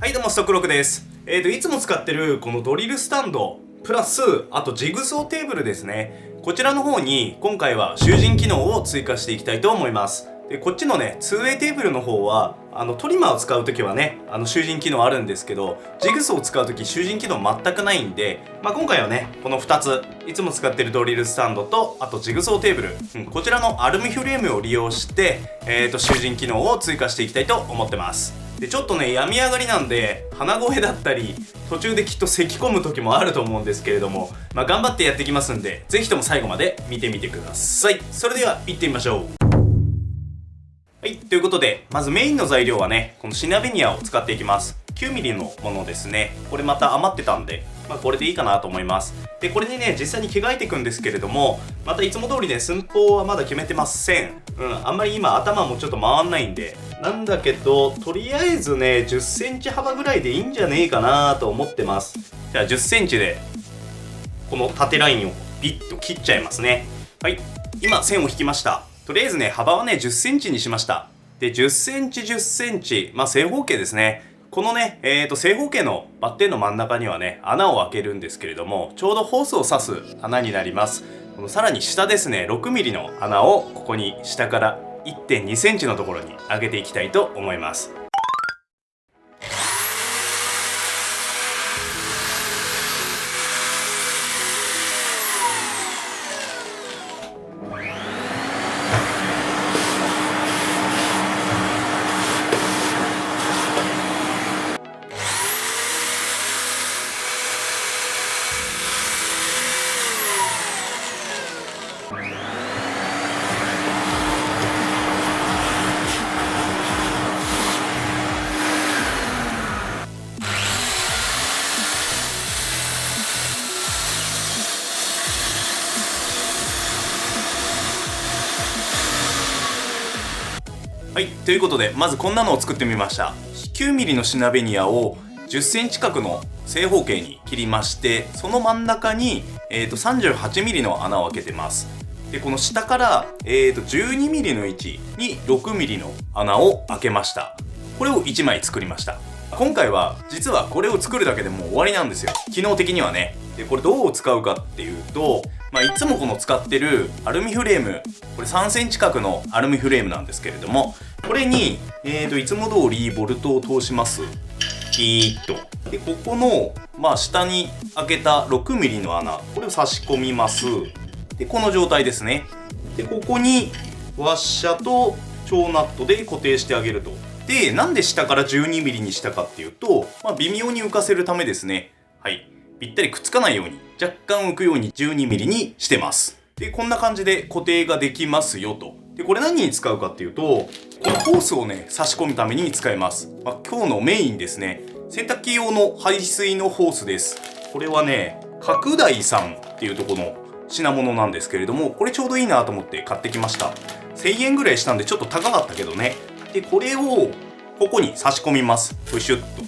はいどうも、ストックロックです。いつも使ってるこのドリルスタンド、プラス、あとジグソーテーブルですね。こちらの方に今回は集塵機能を追加していきたいと思います。で、こっちのね、2way テーブルの方は、トリマーを使うときはね、集塵機能あるんですけど、ジグソーを使うとき集塵機能全くないんで、今回はね、この2つ、いつも使ってるドリルスタンドと、あとジグソーテーブル、こちらのアルミフレームを利用して、集塵機能を追加していきたいと思ってます。でちょっとね病み上がりなんで鼻声だったり途中できっと咳込む時もあると思うんですけれども、頑張ってやっていきますんで、ぜひとも最後まで見てみてください。それでは行ってみましょう。はい、ということでまずメインの材料はね、このシナベニアを使っていきます。9mm のものですね。これまた余ってたんで、これでいいかなと思います。でこれにね実際に着替えていくんですけれども、またいつも通りね寸法はまだ決めてません。あんまり今頭もちょっと回んないんでなんだけど、とりあえずね10センチ幅ぐらいでいいんじゃねえかなと思ってます。じゃあ10センチでこの縦ラインをビッと切っちゃいますね。はい、今線を引きました。とりあえずね幅はね10センチにしました。で10センチ10センチ、正方形ですね。このね、正方形のバッテンの真ん中にはね穴を開けるんですけれども、ちょうどホースを刺す穴になります。このさらに下ですね、6mm の穴をここに下から1.2 センチのところに開けていきたいと思います。はい、ということでまずこんなのを作ってみました。9mm のシナベニアを10センチ角の正方形に切りまして、その真ん中に、38mm の穴を開けてます。でこの下から、12mm の位置に 6mm の穴を開けました。これを1枚作りました。今回は実はこれを作るだけでもう終わりなんですよ、機能的にはね。でこれどう使うかっていうと、いつもこの使ってるアルミフレーム、これ3センチ角のアルミフレームなんですけれども、これに、いつも通りボルトを通します。ピーッと。でここの、下に開けた 6mm の穴、これを差し込みます。でこの状態ですね。でここにワッシャーと超ナットで固定してあげると。でなんで下から 12mm にしたかっていうと、微妙に浮かせるためですね。はい、ぴったりくっつかないように若干浮くように 12mm にしてます。でこんな感じで固定ができますよと。でこれ何に使うかっていうと、このホースをね差し込むために使います。今日のメインですね、洗濯機用の排水のホースです。これはね角大さんっていうところの品物なんですけれども、これちょうどいいなと思って買ってきました。1000円ぐらいしたんでちょっと高かったけどね。でこれをここに差し込みます。プシュッと。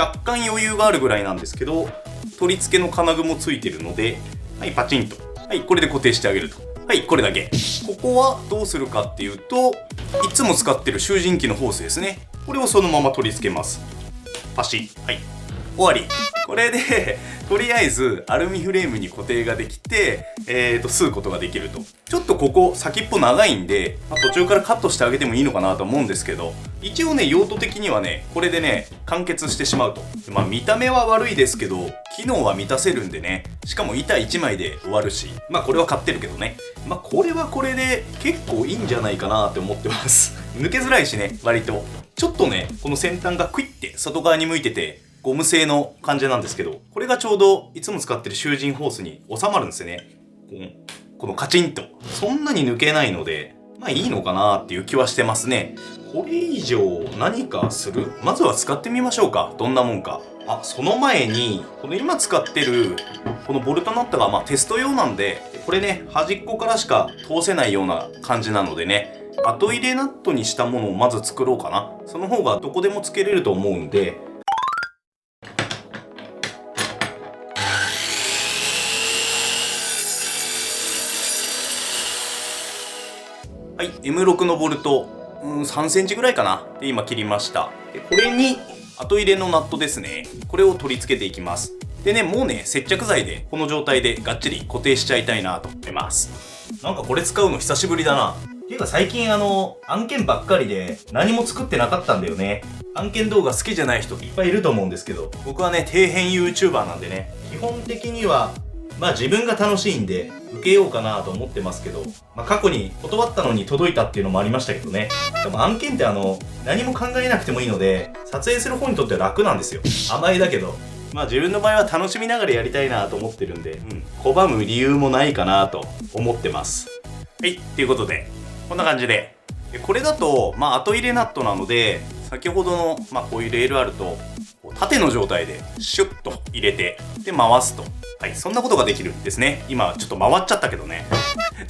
若干余裕があるぐらいなんですけど、取り付けの金具もついてるので、はい、パチンと、はい、これで固定してあげると。はい、これだけ。ここはどうするかっていうと、いつも使ってる集塵機のホースですね、これをそのまま取り付けます。パシッ。はい、終わり。これでとりあえずアルミフレームに固定ができて、吸うことができると。ちょっとここ先っぽ長いんで、途中からカットしてあげてもいいのかなと思うんですけど、一応ね用途的にはねこれでね完結してしまうと。見た目は悪いですけど機能は満たせるんでね、しかも板1枚で終わるし、これは買ってるけどね、これはこれで結構いいんじゃないかなって思ってます抜けづらいしね、割とちょっとねこの先端がクイッて外側に向いててゴム製の感じなんですけど、これがちょうどいつも使ってる集塵ホースに収まるんですよね。このカチンとそんなに抜けないので、いいのかなっていう気はしてますね。これ以上何かする？まずは使ってみましょうか、どんなもんか。その前にこの今使ってるこのボルトナットがテスト用なんで、これね端っこからしか通せないような感じなのでね、後入れナットにしたものをまず作ろうかな。その方がどこでもつけれると思うんで、はい、M6 のボルト、3センチぐらいかなで今切りました。でこれに後入れのナットですね。これを取り付けていきます。でね、もうね、接着剤でこの状態でがっちり固定しちゃいたいなと思います。なんかこれ使うの久しぶりだな。っていうか最近案件ばっかりで何も作ってなかったんだよね。案件動画好きじゃない人いっぱいいると思うんですけど、僕はね、底辺 YouTuber なんでね、基本的には自分が楽しいんで受けようかなと思ってますけど、過去に断ったのに届いたっていうのもありましたけどね。でも案件って何も考えなくてもいいので、撮影する方にとっては楽なんですよ。甘えだけど。自分の場合は楽しみながらやりたいなと思ってるんで、拒む理由もないかなと思ってます。はい、ということで、こんな感じで。これだと、後入れナットなので、先ほどの、こういうレールあると、縦の状態でシュッと入れて、で、回すと。はい、そんなことができるんですね。今、ちょっと回っちゃったけどね。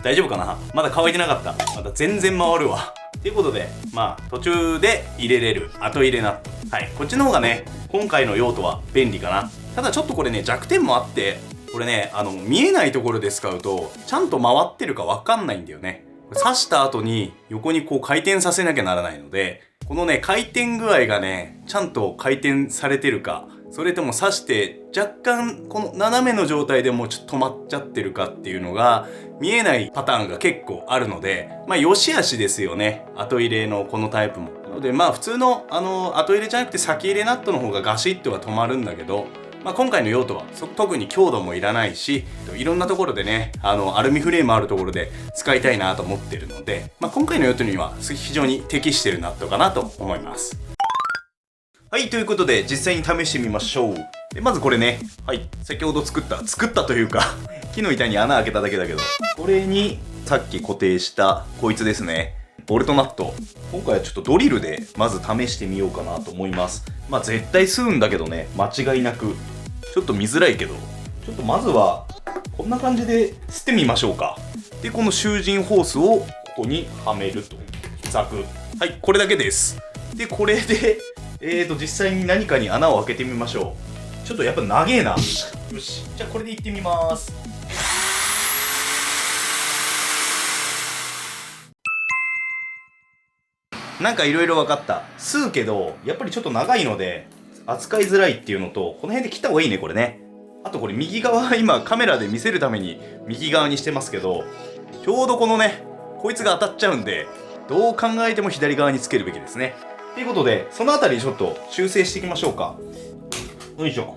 大丈夫かな？まだ乾いてなかった。まだ全然回るわ。ということで、途中で入れれる後入れナット。はい、こっちの方がね、今回の用途は便利かな。ただちょっとこれね、弱点もあって、これね、見えないところで使うと、ちゃんと回ってるかわかんないんだよね。刺した後に横にこう回転させなきゃならないので、このね、回転具合がね、ちゃんと回転されてるか、それとも刺して若干この斜めの状態でもうちょっと止まっちゃってるかっていうのが見えないパターンが結構あるので、良し悪しですよね、後入れのこのタイプも。なので普通の後入れじゃなくて先入れナットの方がガシッとは止まるんだけど、今回の用途は特に強度もいらないし、いろんなところでね、アルミフレームあるところで使いたいなと思ってるので、今回の用途には非常に適してるナットかなと思います。はい、ということで実際に試してみましょう。でまずこれね、はい、先ほど作ったというか木の板に穴開けただけだけど、これにさっき固定したこいつですね、ボルトナット。今回はちょっとドリルでまず試してみようかなと思います。絶対吸うんだけどね、間違いなく。ちょっと見づらいけど、ちょっとまずはこんな感じで吸ってみましょうか。でこの集塵ホースをここにはめると、ザク。はい、これだけです。でこれで実際に何かに穴を開けてみましょう。ちょっとやっぱ長えな。よし、じゃあこれでいってみます。なんかいろいろ分かった。吸うけどやっぱりちょっと長いので扱いづらいっていうのと、この辺で切った方がいいね、これね。あとこれ右側、今カメラで見せるために右側にしてますけど、ちょうどこのね、こいつが当たっちゃうんで、どう考えても左側につけるべきですね。ということで、そのあたりちょっと修正していきましょうか。よいしょ。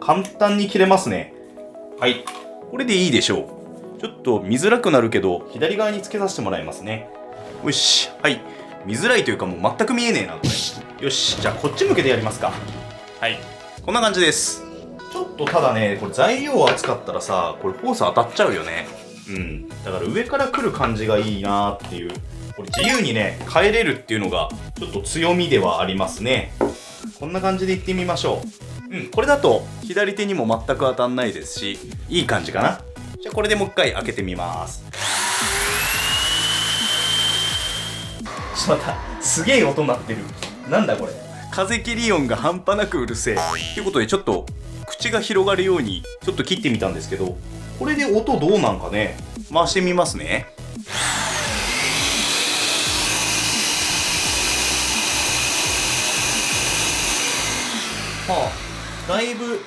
簡単に切れますね。はい。これでいいでしょう。ちょっと見づらくなるけど、左側につけさせてもらいますね。よし。はい。見づらいというかもう全く見えねえな、これ。よし。じゃあこっち向けてやりますか。はい。こんな感じです。ちょっとただね、これ材料厚かったらさ、これホース当たっちゃうよね。だから上から来る感じがいいなーっていう。これ自由にね、変えれるっていうのがちょっと強みではありますね。こんな感じでいってみましょう。これだと左手にも全く当たんないですし、いい感じかな。じゃあこれでもう一回開けてみます。またすげえ音鳴ってる。なんだこれ。風切り音が半端なくうるせえ。ということでちょっと口が広がるようにちょっと切ってみたんですけど、これで音どうなんかね。回してみますね。だいぶ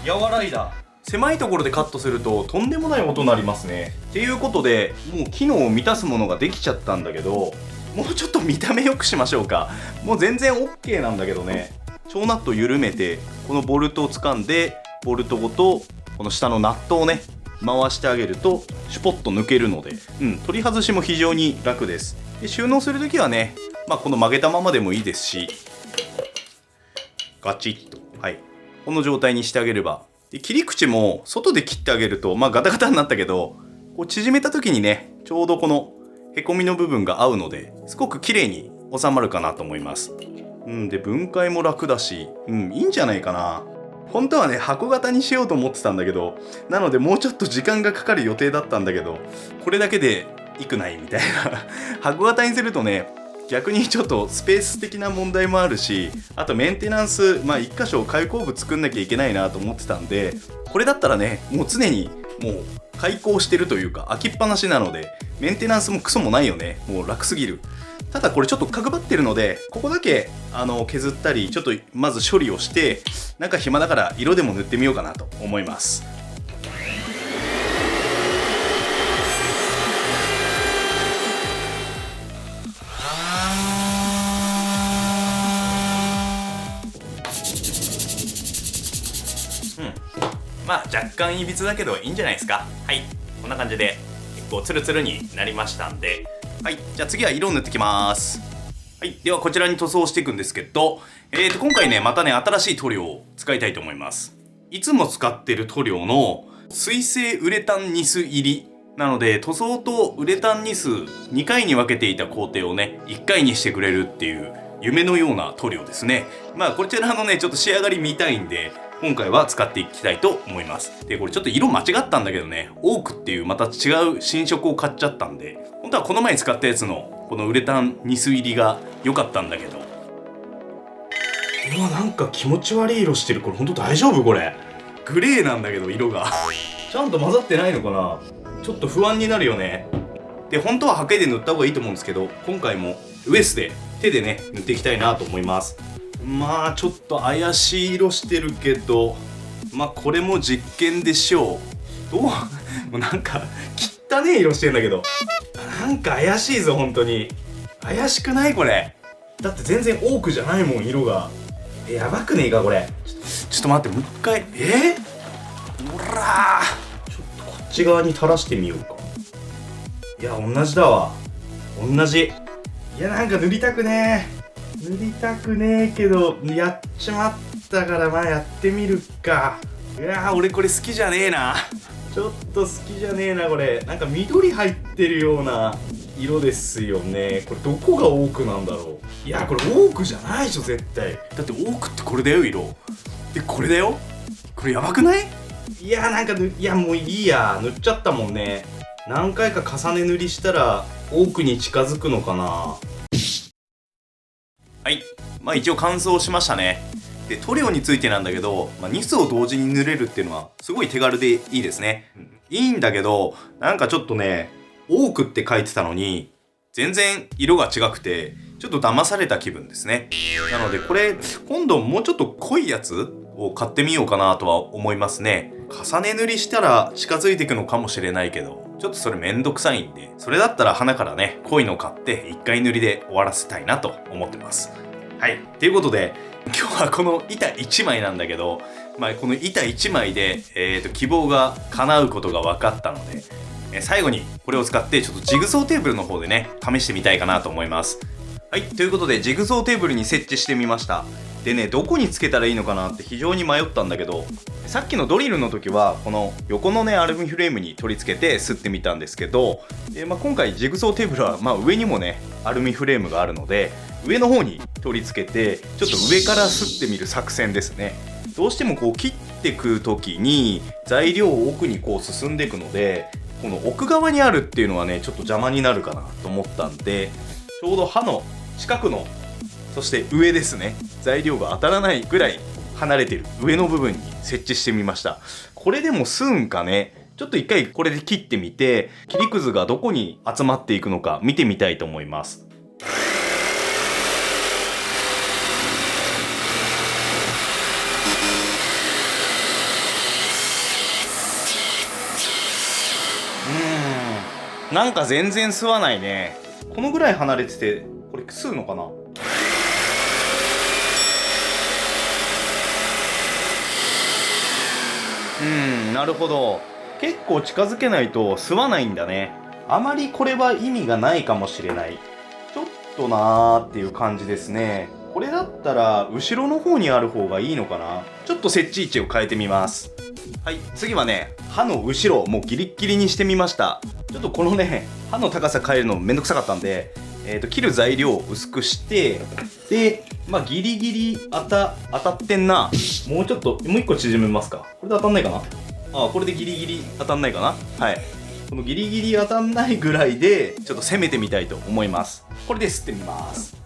和らいだ。狭いところでカットするととんでもない音になりますね。っていうことでもう機能を満たすものができちゃったんだけど、もうちょっと見た目良くしましょうか。もう全然 OK なんだけどね。超ナットを緩めてこのボルトを掴んで、ボルトごとこの下のナットをね回してあげるとシュポッと抜けるので、取り外しも非常に楽です。で収納するときはね、この曲げたままでもいいですし、ガチッと、はい、この状態にしてあげれば。で切り口も外で切ってあげるとガタガタになったけど、こう縮めた時にねちょうどこのへこみの部分が合うので、すごく綺麗に収まるかなと思います。で分解も楽だし、いいんじゃないかな。本当はね箱型にしようと思ってたんだけど、なのでもうちょっと時間がかかる予定だったんだけど、これだけでいくないみたいな箱型にするとね逆にちょっとスペース的な問題もあるし、あとメンテナンス、一箇所開口部作んなきゃいけないなと思ってたんで、これだったらねもう常にもう開口してるというか開きっぱなしなので、メンテナンスもクソもないよね。もう楽すぎる。ただこれちょっと角張ってるので、ここだけ削ったりちょっとまず処理をして、なんか暇だから色でも塗ってみようかなと思います。まあ若干いびつだけどいいんじゃないですか。はい、こんな感じで結構ツルツルになりましたんで、はい、じゃあ次は色を塗ってきます。はい、ではこちらに塗装していくんですけど、今回ねまたね新しい塗料を使いたいと思います。いつも使ってる塗料の水性ウレタンニス入りなので、塗装とウレタンニス2回に分けていた工程をね1回にしてくれるっていう夢のような塗料ですね。まあこちらのねちょっと仕上がり見たいんで今回は使っていきたいと思います。でこれちょっと色間違ったんだけどね、オークっていうまた違う新色を買っちゃったんで、本当はこの前使ったやつのこのウレタンニス入りが良かったんだけど、うわなんか気持ち悪い色してる。これ本当大丈夫？これグレーなんだけど色がちゃんと混ざってないのかな。ちょっと不安になるよね。で本当はハケで塗った方がいいと思うんですけど、今回もウエスで手でね塗っていきたいなと思います。まあちょっと怪しい色してるけど、まあこれも実験でしょう。どうもうなんか汚ねえ色してんだけど、なんか怪しいぞ本当に。怪しくないこれ？だって全然オークじゃないもん色が。やばくねえかこれ。ちょっと待って、もう一回。ほらー、ちょっとこっち側に垂らしてみようか。いや同じだわ、同じ。いやなんか塗りたくねえけどやっちまったから、まあやってみるか。いやー俺これ好きじゃねえな。ちょっと好きじゃねえなこれ。なんか緑入ってるような色ですよね。これどこがオークなんだろう。いやこれオークじゃないでしょ絶対。だってオークってこれだよ色。でこれだよ。これやばくない？いやなんかいやもういいや、塗っちゃったもんね。何回か重ね塗りしたらオークに近づくのかな。はい、まあ一応乾燥しましたね。で塗料についてなんだけど、ニスを同時に塗れるっていうのはすごい手軽でいいですね。いいんだけどなんかちょっとねオークって書いてたのに全然色が違くてちょっと騙された気分ですね。なのでこれ今度もうちょっと濃いやつを買ってみようかなとは思いますね。重ね塗りしたら近づいていくのかもしれないけど、ちょっとそれめんどくさいんで、それだったら花からね濃いの買って1回塗りで終わらせたいなと思ってます。はい、ということで今日はこの板1枚なんだけど、この板1枚で、希望が叶うことが分かったので、最後にこれを使ってちょっとジグソーテーブルの方でね試してみたいかなと思います。はい、ということでジグソーテーブルに設置してみました。でね、どこにつけたらいいのかなって非常に迷ったんだけど、さっきのドリルの時はこの横のねアルミフレームに取り付けて擦ってみたんですけど、今回ジグソーテーブルは上にもねアルミフレームがあるので、上の方に取り付けてちょっと上から擦ってみる作戦ですね。どうしてもこう切ってく時に材料を奥にこう進んでいくので、この奥側にあるっていうのはねちょっと邪魔になるかなと思ったんで、ちょうど刃の近くの、そして上ですね、材料が当たらないぐらい離れてる上の部分に設置してみました。これでも吸うんかね。ちょっと一回これで切ってみて、切りくずがどこに集まっていくのか見てみたいと思います。なんか全然吸わないね。このぐらい離れててこれ吸うのかな。なるほど。結構近づけないと吸わないんだね。あまりこれは意味がないかもしれない。ちょっとなーっていう感じですね。これだったら後ろの方にある方がいいのかな。ちょっと設置位置を変えてみます。はい、次はね刃の後ろもうギリッギリにしてみました。ちょっとこのね刃の高さ変えるのめんどくさかったんで、切る材料を薄くして、でギリギリ当たってんな。もうちょっともう一個縮めますか。これで当たんないかな。これでギリギリ当たんないかな。はい、このギリギリ当たんないぐらいでちょっと攻めてみたいと思います。これで吸ってみます。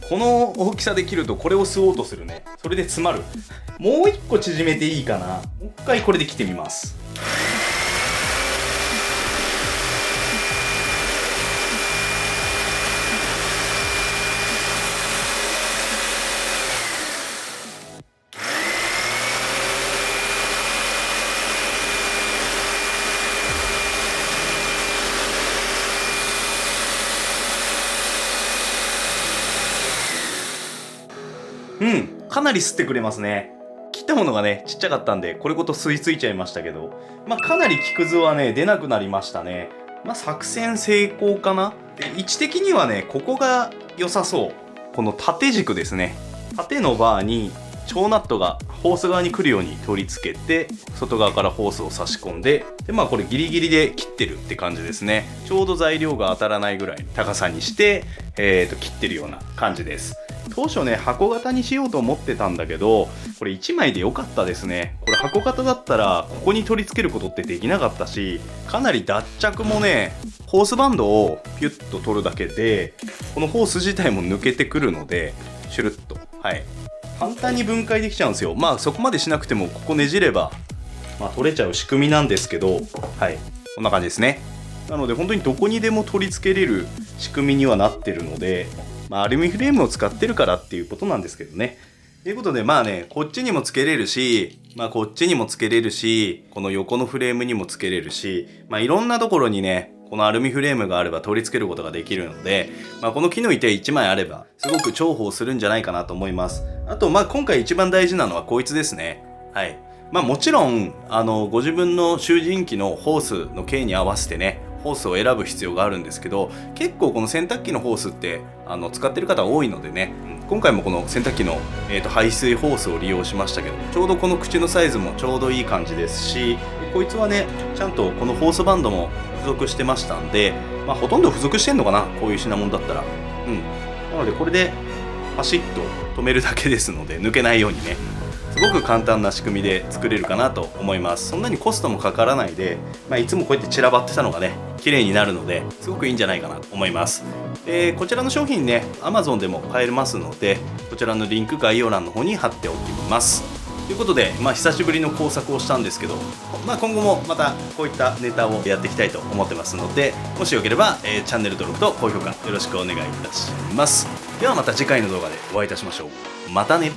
この大きさで切るとこれを吸おうとするね。それで詰まる。もう一個縮めていいかな。もう一回これで切ってみます。かなり吸ってくれますね。切ったものがね、ちっちゃかったんで、これごと吸い付いちゃいましたけど、かなり木くずはね、出なくなりましたね。作戦成功かな。で、位置的にはね、ここが良さそう。この縦軸ですね。縦のバーに超ナットがホース側に来るように取り付けて、外側からホースを差し込んで、これギリギリで切ってるって感じですね。ちょうど材料が当たらないぐらいの高さにして、切ってるような感じです。当初ね、箱型にしようと思ってたんだけど、これ1枚で良かったですね。これ箱型だったらここに取り付けることってできなかったし、かなり脱着もね、ホースバンドをピュッと取るだけでこのホース自体も抜けてくるので、シュルッと、簡単に分解できちゃうんですよ。そこまでしなくてもここねじれば、取れちゃう仕組みなんですけど、こんな感じですね。なので本当にどこにでも取り付けれる仕組みにはなってるので、アルミフレームを使ってるからっていうことなんですけどね。ということでこっちにもつけれるし、こっちにもつけれるし、この横のフレームにもつけれるし、いろんなところにね、このアルミフレームがあれば取り付けることができるので、この木の板1枚あればすごく重宝するんじゃないかなと思います。あと今回一番大事なのはこいつですね。もちろんご自分の集塵機のホースの径に合わせてね、ホースを選ぶ必要があるんですけど、結構この洗濯機のホースって使ってる方多いのでね、今回もこの洗濯機の、排水ホースを利用しましたけど、ちょうどこの口のサイズもちょうどいい感じですし、こいつはねちゃんとこのホースバンドも付属してましたんで、ほとんど付属してんのかな、こういう品物だったら。なのでこれでパシッと止めるだけですので、抜けないようにね、すごく簡単な仕組みで作れるかなと思います。そんなにコストもかからないで、いつもこうやって散らばってたのがね綺麗になるので、すごくいいんじゃないかなと思います。こちらの商品ね Amazon でも買えますので、こちらのリンク概要欄の方に貼っておきます。ということで、久しぶりの工作をしたんですけど、今後もまたこういったネタをやっていきたいと思ってますので、もしよければ、チャンネル登録と高評価よろしくお願いいたします。ではまた次回の動画でお会いいたしましょう。またね。